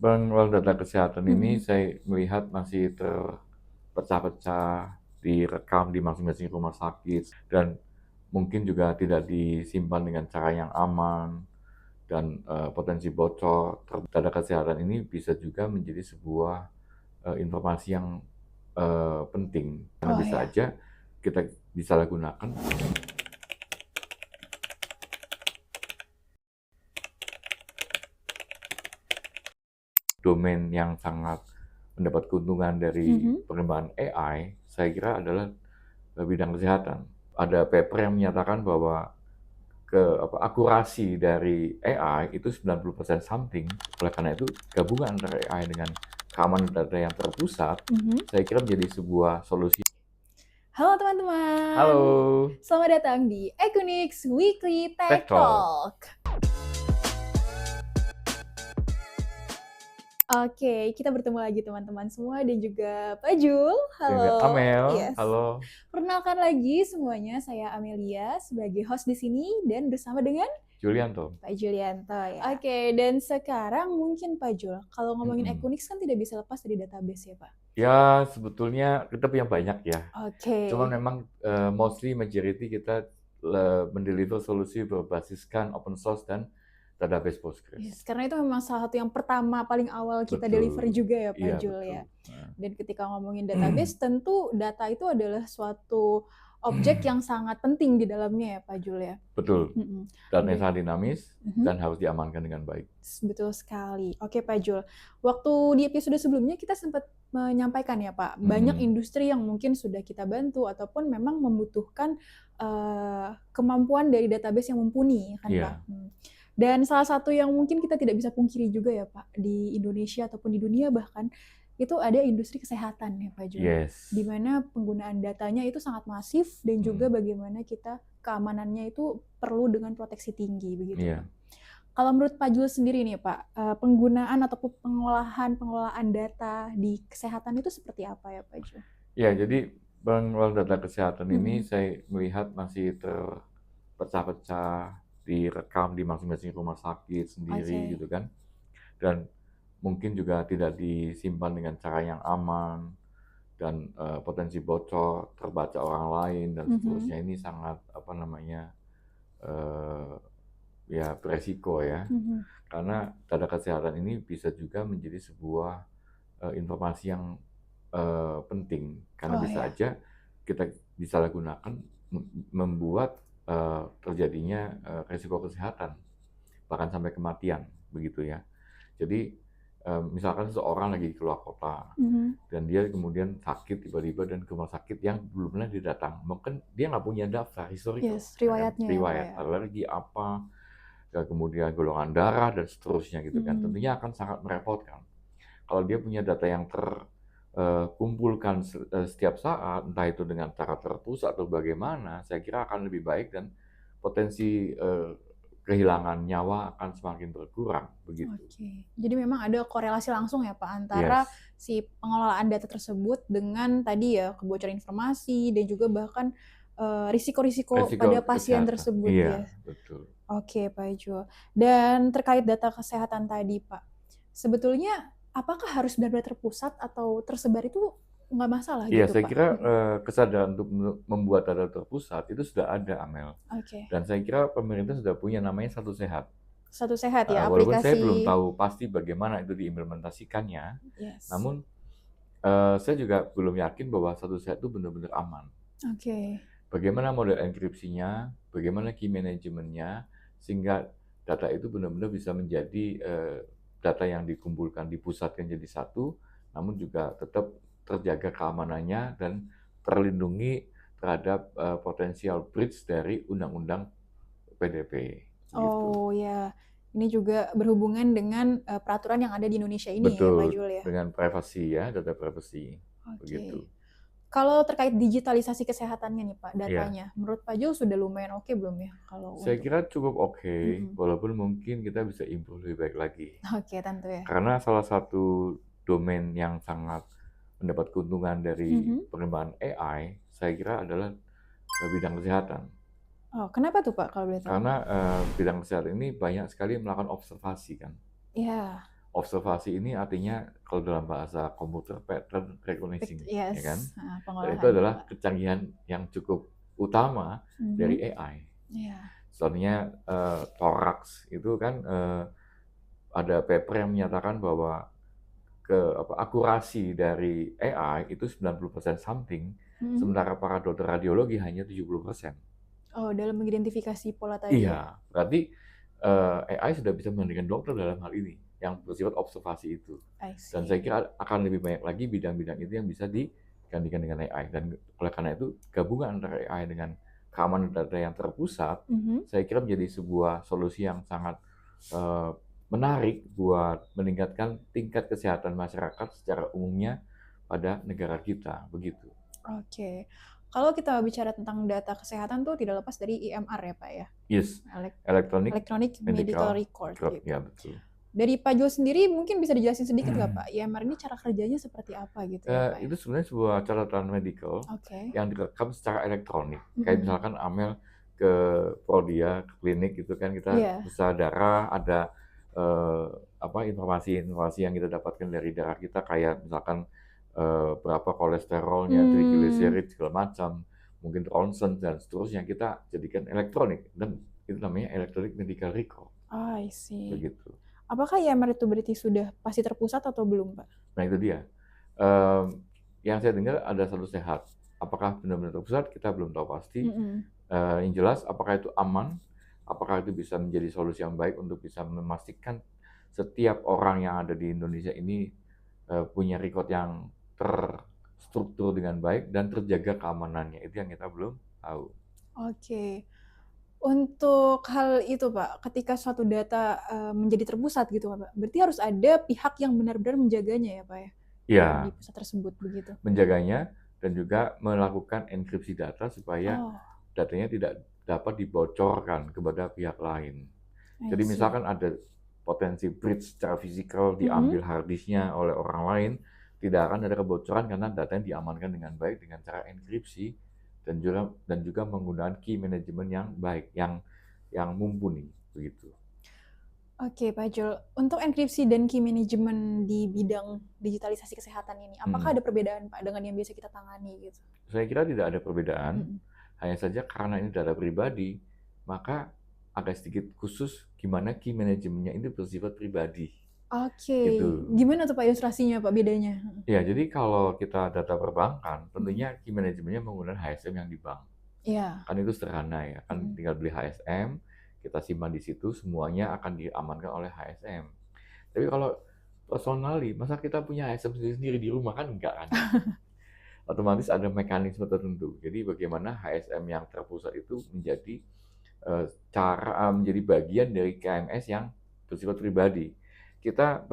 Kalau data kesehatan ini Mhm. saya melihat masih terpecah-pecah, direkam di masing-masing rumah sakit, dan mungkin juga tidak disimpan dengan cara yang aman, dan potensi bocor. Data kesehatan ini bisa juga menjadi sebuah informasi yang penting, karena Oh bisa ya. aja kita disalahgunakan. Domain yang sangat mendapat keuntungan dari Mhm. pengembangan AI, saya kira adalah bidang kesehatan. Ada paper yang menyatakan bahwa akurasi dari AI itu 90% something. Oleh karena itu, gabungan antara AI dengan keamanan data yang terpusat, Mhm. saya kira menjadi sebuah solusi. Halo teman-teman, Halo, selamat datang di Equinix Weekly Tech Tech Talk. Talk. Oke, kita bertemu lagi teman-teman semua dan juga Pak Jul. Dan juga Halo, Amel, yes. halo. Perkenalkan lagi semuanya, saya Amelia sebagai host di sini dan bersama dengan Julianto. Pak Julianto ya. Oke, dan sekarang mungkin Pak Jul, kalau ngomongin Mm-mm. Equinix kan tidak bisa lepas dari database ya Pak. Ya, sebetulnya kita punya banyak ya. Oke. Cuma memang mostly majority kita mendeliver solusi berbasiskan open source dan database Yes, Postgres. karena itu memang salah satu yang pertama paling awal kita deliver Betul, juga ya Pak iya Jul betul. ya. Nah. Dan ketika ngomongin database, tentu data itu adalah suatu objek yang sangat penting di dalamnya ya Pak Jul ya. Betul, Mhm. datanya sangat dinamis Mhm. dan harus diamankan dengan baik. Betul sekali. Oke Pak Jul, waktu di episode sebelumnya kita sempat menyampaikan ya Pak, banyak Mm-mm. industri yang mungkin sudah kita bantu ataupun memang membutuhkan kemampuan dari database yang mumpuni, kan Pak. Iya, Dan salah satu yang mungkin kita tidak bisa pungkiri juga ya Pak, di Indonesia ataupun di dunia bahkan, itu ada industri kesehatan ya Pak Jul. Di yes. mana penggunaan datanya itu sangat masif dan juga Mm. bagaimana kita keamanannya itu perlu dengan proteksi tinggi begitu Iya. Pak. Kalau menurut Pak Jul sendiri nih Pak, penggunaan ataupun pengelolaan data di kesehatan itu seperti apa ya Pak Jul? Ya, jadi pengelolaan data kesehatan ini Mhm. saya melihat masih terpecah-pecah, direkam di masing-masing rumah sakit sendiri Oke. gitu kan. Dan mungkin juga tidak disimpan dengan cara yang aman, dan potensi bocor, terbaca orang lain dan Mhm. seterusnya. Ini sangat apa namanya, eee, ya beresiko ya. Mhm. Karena data kesehatan ini bisa juga menjadi sebuah informasi yang penting, karena Oh bisa ya. aja kita disalahgunakan membuat terjadinya resiko kesehatan, bahkan sampai kematian, begitu ya. Jadi misalkan seseorang lagi keluar kota Mhm. dan dia kemudian sakit tiba-tiba dan ke rumah sakit yang belum pernah dia datang, mungkin dia nggak punya daftar historical, Yes, ya kan, riwayatnya ya Pak riwayat ya. alergi apa, ya kemudian golongan darah dan seterusnya gitu kan, Mhm. tentunya akan sangat merepotkan. Kalau dia punya data yang terkumpulkan setiap saat, entah itu dengan cara terpusat atau bagaimana, saya kira akan lebih baik dan potensi kehilangan nyawa akan semakin berkurang, begitu. Oke. Jadi memang ada korelasi langsung ya Pak antara Yes, si pengelolaan data tersebut dengan tadi ya kebocoran informasi dan juga bahkan risiko-risiko resiko pada pasien kesehatan. tersebut Iya, ya. betul. Oke Pak Jul. Dan terkait data kesehatan tadi Pak, sebetulnya apakah harus benar-benar terpusat atau tersebar itu nggak masalah Iya, gitu saya Pak? kira kesadaran untuk membuat data terpusat itu sudah ada, Amel. Oke. Dan saya kira pemerintah sudah punya namanya Satu Sehat. Satu Sehat ya Walaupun saya belum aplikasi. tahu pasti bagaimana itu diimplementasikannya, Yes. namun saya juga belum yakin bahwa Satu Sehat itu benar-benar aman. Oke. Bagaimana model enkripsinya, bagaimana key manajemennya, sehingga data itu benar-benar bisa menjadi data yang dikumpulkan, dipusatkan jadi satu, namun juga tetap terjaga keamanannya dan terlindungi terhadap potensial breach dari undang-undang PDP gitu. Oh ya, ini juga berhubungan dengan peraturan yang ada di Indonesia ini ya Pak Betul, Jul ya. dengan privasi ya, data privasi begitu. Oke. Kalau terkait digitalisasi kesehatannya nih Pak, Iya, datanya, menurut Pak Jul sudah lumayan oke belum ya kalau saya untuk? kira cukup oke, Mhm. walaupun mungkin kita bisa improve lebih baik lagi. Oke, tentu ya. Karena salah satu domain yang sangat mendapat keuntungan dari Mhm. pengembangan AI, saya kira adalah bidang kesehatan. Oh, kenapa tuh Pak kalau boleh tahu? Karena bidang kesehatan ini banyak sekali melakukan observasi kan. Ya. Observasi ini artinya kalau dalam bahasa komputer pattern recognition, ya kan? Yes, Dan itu pengolahan adalah pola. kecanggihan yang cukup utama dari Mhm. AI. Iya. Soalnya Thorax itu kan ada paper yang menyatakan bahwa akurasi dari AI itu 90% something, Mhm. sementara para dokter radiologi hanya 70%. Oh, dalam mengidentifikasi pola tadi ya? Iya, berarti AI sudah bisa menggantikan dokter dalam hal ini, yang bersifat observasi itu. I Dan saya see. kira akan lebih banyak lagi bidang-bidang itu yang bisa digantikan dengan AI. Dan oleh karena itu, gabungan antara AI dengan keamanan data yang terpusat, Mhm. saya kira menjadi sebuah solusi yang sangat eh, menarik buat meningkatkan tingkat kesehatan masyarakat secara umumnya pada negara kita, begitu. Oke. Kalau kita bicara tentang data kesehatan tuh tidak lepas dari EMR ya, Pak ya? Yes, Elek- electronic Electronic Medical medical Record record, gitu. ya betul. Dari Pak Jul sendiri mungkin bisa dijelasin sedikit nggak Pak, EMR ini cara kerjanya seperti apa gitu ya Pak ya? Itu sebenarnya sebuah catatan medical Oke. yang direkam secara elektronik. Kayak Mhm. misalkan Amel ke Prodia, ke klinik gitu kan, kita Iya. periksa darah, ada eh, informasi-informasi yang kita dapatkan dari darah kita, kayak misalkan berapa kolesterolnya, Hmm, triglycerid segala macam, mungkin ronsen dan seterusnya, kita jadikan elektronik, dan itu namanya electronic medical record, I see. begitu. Apakah EMR itu berarti sudah pasti terpusat atau belum Pak? Nah itu dia. Em, yang saya dengar ada satu sehat. Apakah benar-benar terpusat? Kita belum tahu pasti. Mhm. Yang jelas, apakah itu aman? Apakah itu bisa menjadi solusi yang baik untuk bisa memastikan setiap orang yang ada di Indonesia ini punya record yang terstruktur dengan baik dan terjaga keamanannya. Itu yang kita belum tahu. Oke. Untuk hal itu Pak, ketika suatu data menjadi terpusat gitu Pak, berarti harus ada pihak yang benar-benar menjaganya ya Pak ya? Di Ya, pusat tersebut begitu. menjaganya dan juga melakukan enkripsi data supaya Oh, datanya tidak dapat dibocorkan kepada pihak lain. I Jadi see. misalkan ada potensi breach secara fisikal, Mhm. diambil hard disknya oleh orang lain, tidak akan ada kebocoran karena datanya diamankan dengan baik dengan cara enkripsi dan juga menggunakan key management yang baik, yang mumpuni begitu. Oke Pak Jul, untuk enkripsi dan key management di bidang digitalisasi kesehatan ini, apakah Hmm. ada perbedaan Pak dengan yang biasa kita tangani gitu? Saya kira tidak ada perbedaan, Mhm. hanya saja karena ini data pribadi, maka agak sedikit khusus gimana key manajemennya ini bersifat pribadi. Oke, Gitu. gimana tuh Pak ilustrasinya Pak bedanya? Ya, jadi kalau kita data perbankan, Mhm. tentunya key manajemennya menggunakan HSM yang di bank. Iya. Kan itu sederhana ya, kan Mhm. tinggal beli HSM, kita simpan di situ, semuanya akan diamankan oleh HSM. Tapi kalau personally, masa kita punya HSM sendiri-sendiri di rumah, kan enggak kan ya? Otomatis ada mekanisme tertentu. Jadi bagaimana HSM yang terpusat itu menjadi bagian dari KMS yang bersifat pribadi. Kita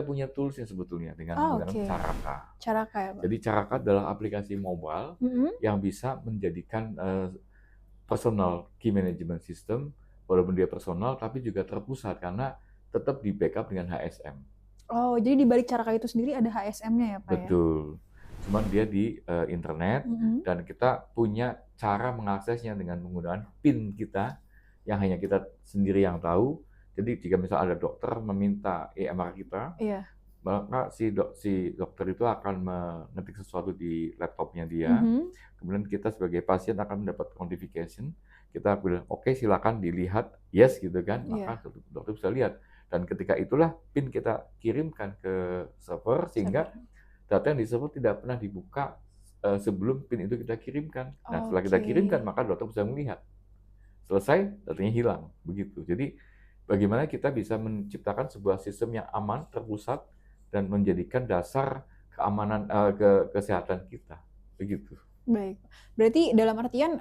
punya tools yang sebetulnya dengan Oh, menggunakan oke. Caraka. Caraka ya Pak? Jadi Caraka adalah aplikasi mobile Mhm. yang bisa menjadikan personal key management system, walaupun dia personal tapi juga terpusat karena tetap di backup dengan HSM. Oh, jadi di balik Caraka itu sendiri ada HSM-nya ya Pak ya? Betul. Cuman dia di internet Mhm. dan kita punya cara mengaksesnya dengan menggunakan PIN kita yang hanya kita sendiri yang tahu. Jadi jika misal ada dokter meminta EMR kita, Iya. maka si dokter itu akan mengetik sesuatu di laptopnya dia. Mhm. Kemudian kita sebagai pasien akan mendapat notification. Kita bilang, oke, silakan dilihat, yes gitu kan. Iya. Maka dokter bisa lihat. Dan ketika itulah PIN kita kirimkan ke server Server. sehingga data yang di server tidak pernah dibuka sebelum PIN itu kita kirimkan. Nah, setelah kita Oke. kirimkan, maka dokter bisa melihat. Selesai, datanya hilang. Begitu. Jadi, bagaimana kita bisa menciptakan sebuah sistem yang aman, terpusat, dan menjadikan dasar keamanan kesehatan kita. Begitu. Baik. Berarti dalam artian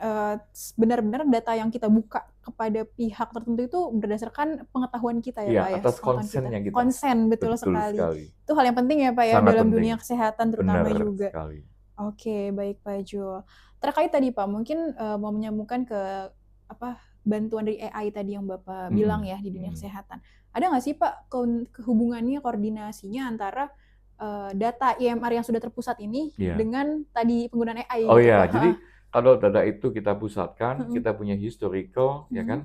benar-benar data yang kita buka kepada pihak tertentu itu berdasarkan pengetahuan kita ya Iya, Pak ya, atas sepengetahuan kita. konsennya kita. Konsen, betul Betul sekali. sekali. Itu hal yang penting ya Pak ya Sangat dalam penting. dunia kesehatan Benar terutama juga. sekali. Oke, baik Pak Jul. Terkait tadi Pak, mungkin mau menyambungkan ke bantuan dari AI tadi yang Bapak bilang ya di dunia kesehatan. Ada nggak sih Pak kehubungannya, koordinasinya antara data EMR yang sudah terpusat ini Iya. dengan tadi penggunaan AI Oh gitu ya, Pak? jadi kalau data itu kita pusatkan, Mhm. kita punya historical, ya Mhm. kan?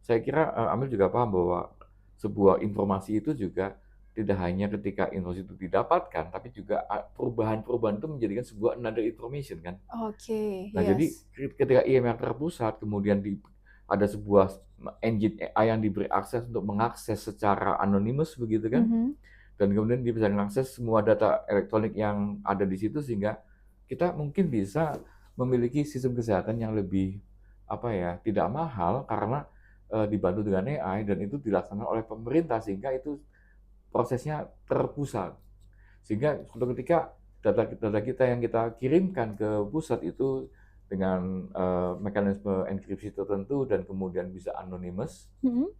Saya kira Amel juga paham bahwa sebuah informasi itu juga tidak hanya ketika informasi itu didapatkan, tapi juga perubahan-perubahan itu menjadikan sebuah another information kan. Oke, Nah, jadi yes. ketika IMR terpusat, kemudian ada sebuah engine AI yang diberi akses untuk mengakses secara anonimus begitu kan, Mhm. dan kemudian dia bisa mengakses semua data elektronik yang ada di situ sehingga kita mungkin bisa memiliki sistem kesehatan yang lebih apa ya, tidak mahal karena dibantu dengan AI dan itu dilaksanakan oleh pemerintah sehingga itu prosesnya terpusat. Sehingga suatu ketika data kita yang kita kirimkan ke pusat itu dengan mekanisme enkripsi tertentu dan kemudian bisa anonymous, Mhm.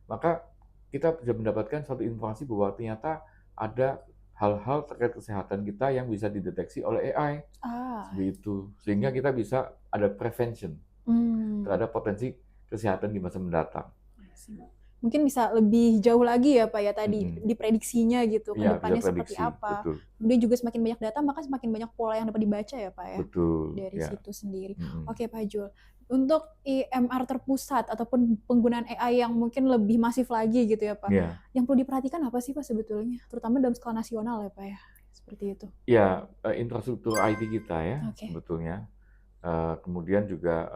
maka kita bisa mendapatkan satu informasi bahwa ternyata ada hal-hal terkait kesehatan kita yang bisa dideteksi oleh AI Ah, seperti itu. Sehingga kita bisa ada prevention mmm. terhadap potensi kesehatan di masa mendatang. I see. Mungkin bisa lebih jauh lagi ya, Pak, ya tadi Mm-mm. diprediksinya gitu ke Iya, bisa depannya seperti prediksi, apa. betul, Kemudian juga semakin banyak data, maka semakin banyak pola yang dapat dibaca ya, Pak, ya, betul, dari ya. situ sendiri. Mm-mm. Oke, Pak Jul, untuk IMR terpusat ataupun penggunaan AI yang mungkin lebih masif lagi gitu ya, Pak, Ya. yang perlu diperhatikan apa sih, Pak, sebetulnya? Terutama dalam skala nasional ya, Pak, ya? Seperti itu. Ya, infrastruktur IT kita ya Oke. sebetulnya. Kemudian juga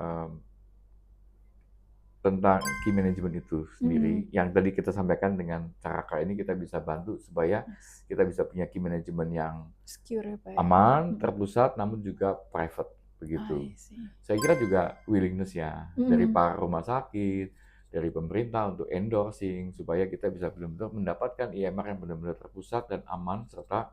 tentang key management itu Mhm. sendiri, yang tadi kita sampaikan dengan cara kayak ini kita bisa bantu supaya Yes. kita bisa punya key management yang Secure ya, Pak, ya? aman, Mhm. terpusat, namun juga private begitu. I see. Saya kira juga willingness ya dari Mhm. para rumah sakit, dari pemerintah untuk endorsing supaya kita bisa benar-benar mendapatkan IMR yang benar-benar terpusat dan aman serta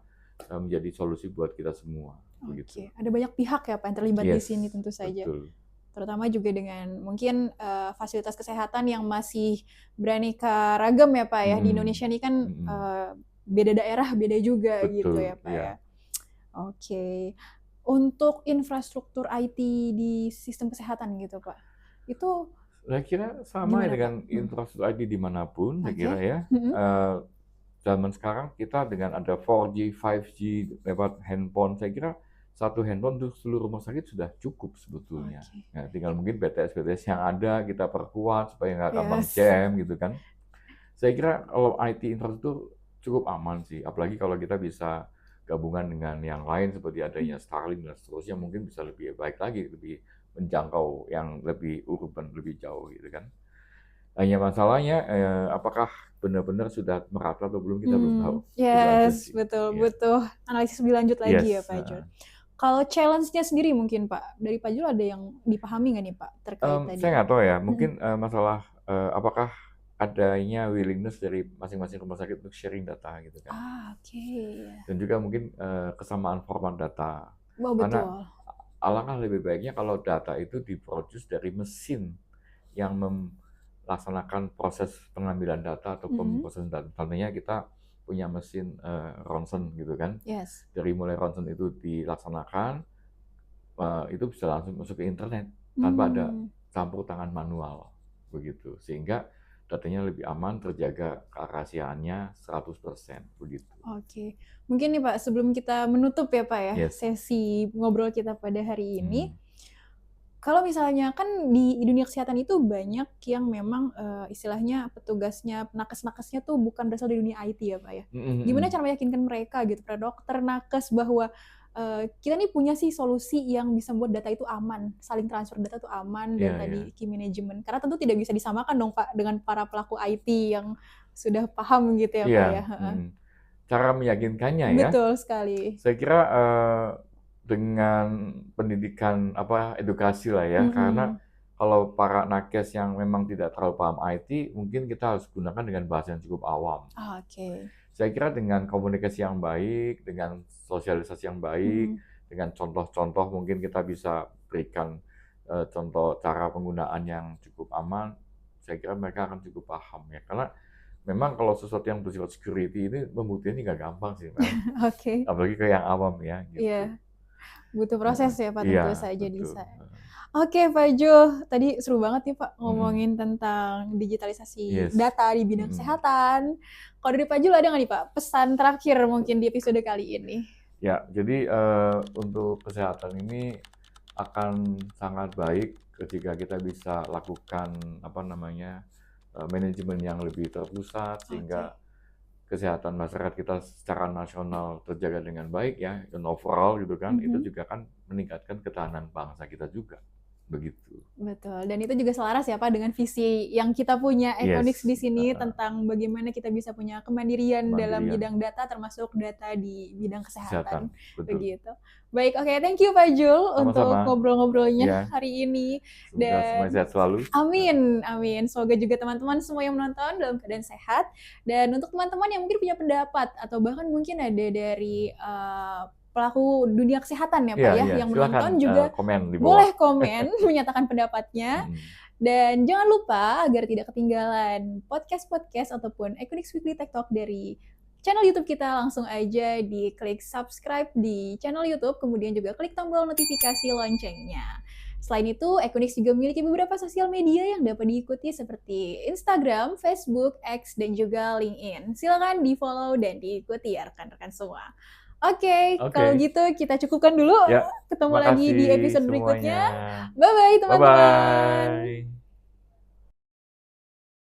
menjadi solusi buat kita semua begitu. Oke, ada banyak pihak ya, Pak, yang terlibat di Yes, sini tentu saja. betul. Terutama juga dengan mungkin, fasilitas kesehatan yang masih beraneka ragam ya, Pak, ya. Di Mhm, Indonesia ini kan, mhm. beda daerah beda juga gitu ya, Betul, Pak, ya. iya. Oke. Untuk infrastruktur IT di sistem kesehatan gitu, Pak, itu Saya kira sama gimana, Pak? dengan infrastruktur ID dimanapun, saya kira Oke. ya. Mhm. Zaman sekarang kita dengan ada 4G, 5G lewat handphone, saya kira satu handphone untuk seluruh rumah sakit sudah cukup sebetulnya. Oke. Nah, tinggal mungkin BTS-BTS yang ada kita perkuat supaya nggak gampang Yes. jam gitu kan. Saya kira kalau IT infrastruktur cukup aman sih, apalagi kalau kita bisa gabungan dengan yang lain seperti adanya Mmm. Starlink dan seterusnya mungkin bisa lebih baik lagi, lebih menjangkau yang lebih urban, lebih jauh gitu kan. Hanya masalahnya, apakah benar-benar sudah merata atau belum kita belum tahu, itu aja Yes, sih. betul, Iya. butuh analisis lebih lanjut lagi ya, Yes, Pak Jul. heeh. Kalau challenge-nya sendiri mungkin, Pak, dari Pak Jul ada yang dipahami nggak nih, Pak, terkait Saya tadi? nggak tahu ya, Mhm. mungkin, masalah, apakah adanya willingness dari masing-masing rumah sakit untuk sharing data gitu kan. Ah, oke, ya. Dan juga mungkin, kesamaan format data. Oh, Karena betul. alangkah lebih baiknya kalau data itu di-produce dari mesin yang melaksanakan proses pengambilan data atau Mhm. pemrosesan data. Contohnya kita punya mesin, ronsen gitu kan. Yes. Dari mulai ronsen itu dilaksanakan, itu bisa langsung masuk ke internet tanpa ada Mmm, campur tangan manual, begitu. Sehingga datanya lebih aman, terjaga kerahasiaannya 100% begitu. oke. Mungkin nih, Pak, sebelum kita menutup ya, Pak, ya, Yes. sesi ngobrol kita pada hari ini, Mhm. kalau misalnya kan di dunia kesehatan itu banyak yang memang, istilahnya petugasnya, nakes-nakesnya tuh bukan berasal dari dunia IT ya, Pak, ya. Mhm Gimana mhm. cara meyakinkan mereka gitu, para dokter, nakes bahwa, kita nih punya sih solusi yang bisa membuat data itu aman, saling transfer data itu aman dan Iya iya. tadi key management. Karena tentu tidak bisa disamakan dong, Pak, dengan para pelaku IT yang sudah paham gitu ya, Pak, Iya, ya, heeh. mhm. Cara meyakinkannya ya, Betul sekali. saya kira, dengan pendidikan, apa, edukasi lah ya, karena Mhm. kalau para nakes yang memang tidak terlalu paham IT, mungkin kita harus gunakan dengan bahasa yang cukup awam. Oke. Saya kira dengan komunikasi yang baik, dengan sosialisasi yang baik, Mhm. dengan contoh-contoh mungkin kita bisa berikan, contoh cara penggunaan yang cukup aman, saya kira mereka akan cukup paham ya. Karena memang kalau sesuatu yang bersifat security ini pembuktiannya nggak gampang sih Mel, Oke. apalagi ke yang awam ya gitu. Iya. Butuh Heeh. proses ya, Pak, Iya, tentu saja di betul, sana. heeh. Oke, Pak Jul, tadi seru banget nih, Pak, Mhm. ngomongin tentang digitalisasi Yes. data di bidang Mhm. kesehatan. Kalau dari Pak Jul ada nggak nih, Pak, pesan terakhir mungkin di episode kali ini? Ya, jadi, untuk kesehatan ini akan sangat baik ketika kita bisa lakukan, apa namanya, manajemen yang lebih terpusat Oke. sehingga kesehatan masyarakat kita secara nasional terjaga dengan baik ya, dan overall gitu kan, itu juga kan meningkatkan ketahanan bangsa kita juga, begitu. Betul, dan itu juga selaras ya Pak dengan visi yang kita punya Echonics di sini tentang bagaimana kita bisa punya kemandirian dalam bidang data, termasuk data di bidang kesehatan. Begitu. Baik, oke, thank you Pak Jul untuk ngobrol-ngobrolnya hari ini. Semoga semuanya sehat selalu. Amin, amin. Semoga juga teman-teman semua yang menonton dalam keadaan sehat. Dan untuk teman-teman yang mungkin punya pendapat atau bahkan mungkin ada dari pelaku dunia kesehatan ya Pak yang menonton juga boleh komen menyatakan pendapatnya. Dan jangan lupa agar tidak ketinggalan podcast-podcast ataupun Echonics Weekly Tech Talk dari channel YouTube kita, langsung aja klik subscribe di channel YouTube, kemudian juga klik tombol notifikasi loncengnya. Selain itu, Echonics juga memiliki beberapa sosial media yang dapat diikuti seperti Instagram, Facebook, X, dan juga LinkedIn. Silakan di-follow dan diikuti ya rekan-rekan semua. Oke, kalau gitu kita cukupkan dulu. Ketemu lagi di episode berikutnya. Bye-bye teman-teman.